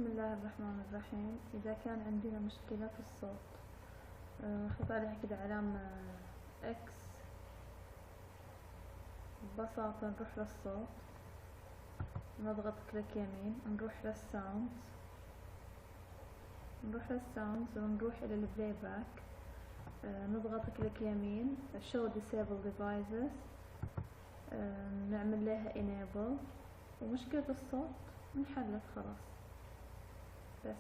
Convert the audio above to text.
بسم الله الرحمن الرحيم. إذا كان عندنا مشكلة في الصوت نحط عليها كده علامة إكس. ببساطة نروح للصوت، نضغط كليك يمين، نروح للساوندز، ونروح إلى البلاي باك، نضغط كليك يمين show disable devices، نعمل لها enable، ومشكلة الصوت انحلت خلاص. بس